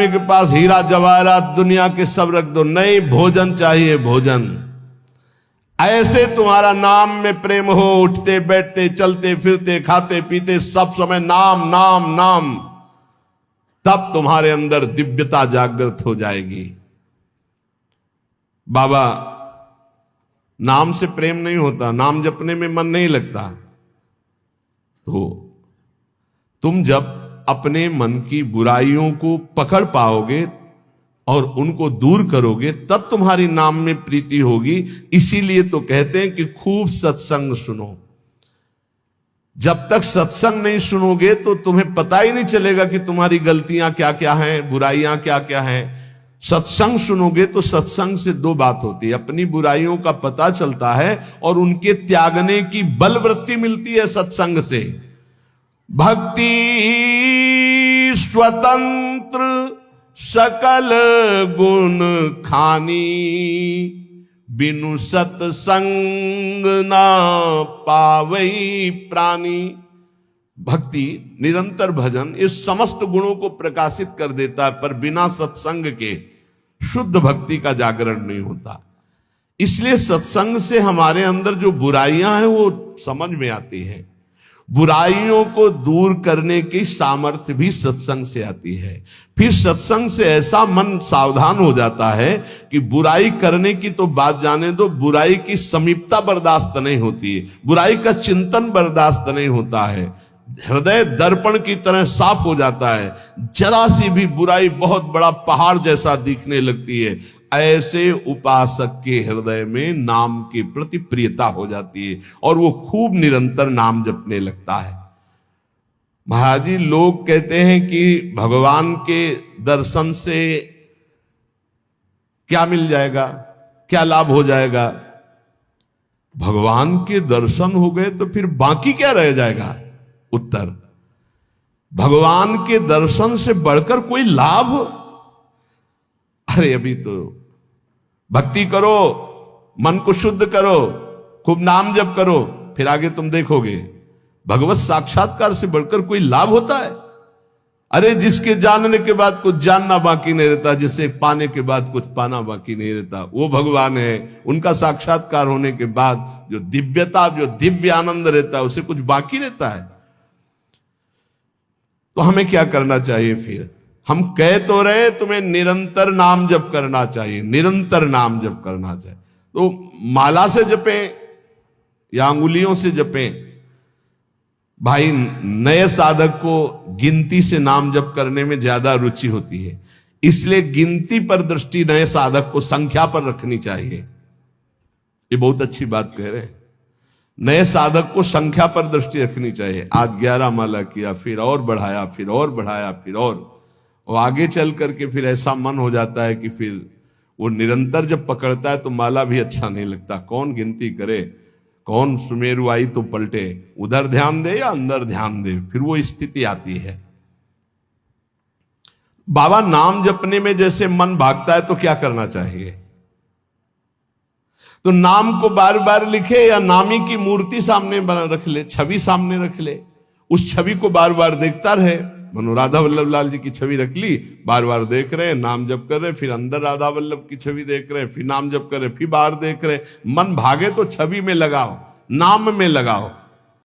आदमी के पास हीरा जवाहरात दुनिया के सब रख दो, नहीं, भोजन चाहिए, भोजन। ऐसे तुम्हारा नाम में प्रेम हो, उठते बैठते चलते फिरते खाते पीते सब समय नाम नाम नाम, तब तुम्हारे अंदर दिव्यता जागृत हो जाएगी। बाबा, नाम से प्रेम नहीं होता, नाम जपने में मन नहीं लगता। तो तुम जब अपने मन की बुराइयों को पकड़ पाओगे और उनको दूर करोगे, तब तुम्हारी नाम में प्रीति होगी। इसीलिए तो कहते हैं कि खूब सत्संग सुनो। जब तक सत्संग नहीं सुनोगे तो तुम्हें पता ही नहीं चलेगा कि तुम्हारी गलतियां क्या क्या हैं, बुराइयां क्या क्या हैं। सत्संग सुनोगे तो सत्संग से दो बात होती है, अपनी बुराइयों का पता चलता है और उनके त्यागने की बलवृत्ति मिलती है सत्संग से। भक्ति स्वतंत्र सकल गुण खानी, बिनु सत्संग ना पावई प्राणी। भक्ति, निरंतर भजन इस समस्त गुणों को प्रकाशित कर देता है, पर बिना सत्संग के शुद्ध भक्ति का जागरण नहीं होता। इसलिए सत्संग से हमारे अंदर जो बुराइयां हैं वो समझ में आती है। बुराइयों को दूर करने की सामर्थ्य भी सत्संग से आती है। फिर सत्संग से ऐसा मन सावधान हो जाता है कि बुराई करने की तो बात जाने दो, बुराई की समीपता बर्दाश्त नहीं होती है, बुराई का चिंतन बर्दाश्त नहीं होता है। हृदय दर्पण की तरह साफ हो जाता है, जरा सी भी बुराई बहुत बड़ा पहाड़ जैसा दिखने लगती है। ऐसे उपासक के हृदय में नाम के प्रति प्रियता हो जाती है और वो खूब निरंतर नाम जपने लगता है। महाराज जी, लोग कहते हैं कि भगवान के दर्शन से क्या मिल जाएगा, क्या लाभ हो जाएगा। भगवान के दर्शन हो गए तो फिर बाकी क्या रह जाएगा। उत्तर, भगवान के दर्शन से बढ़कर कोई लाभ। अरे अभी तो भक्ति करो, मन को शुद्ध करो, खूब नाम जप करो, फिर आगे तुम देखोगे भगवत साक्षात्कार से बढ़कर कोई लाभ होता है। अरे जिसके जानने के बाद कुछ जानना बाकी नहीं रहता, जिसे पाने के बाद कुछ पाना बाकी नहीं रहता, वो भगवान है। उनका साक्षात्कार होने के बाद जो दिव्यता, जो दिव्य आनंद रहता है, उसे कुछ बाकी रहता है। तो हमें क्या करना चाहिए फिर? हम कह तो रहे तुम्हें निरंतर नाम जप करना चाहिए, निरंतर नाम जप करना चाहिए। तो माला से जपें या अंगुलियों से जपें। भाई, नए साधक को गिनती से नाम जप करने में ज्यादा रुचि होती है, इसलिए गिनती पर दृष्टि नए साधक को संख्या पर रखनी चाहिए। ये बहुत अच्छी बात कह रहे हैं। नए साधक को संख्या पर दृष्टि रखनी चाहिए। आज 11 माला किया, फिर और बढ़ाया, फिर और बढ़ाया, फिर और आगे चल करके फिर ऐसा मन हो जाता है कि फिर वो निरंतर जब पकड़ता है तो माला भी अच्छा नहीं लगता। कौन गिनती करे, कौन सुमेरु आई तो पलटे, उधर ध्यान दे या अंदर ध्यान दे, फिर वो स्थिति आती है। बाबा, नाम जपने में जैसे मन भागता है तो क्या करना चाहिए? तो नाम को बार बार लिखे या नामी की मूर्ति सामने बना रख ले, छवि सामने रख ले, उस छवि को बार बार देखता रहे। मनो राधा वल्लभ लाल जी की छवि रख ली, बार बार देख रहे हैं, नाम जप कर रहे हैं, फिर अंदर राधा वल्लभ की छवि देख रहे हैं, फिर नाम जप कर रहे हैं, फिर बाहर देख रहे हैं। मन भागे तो छवि में लगाओ, नाम में लगाओ।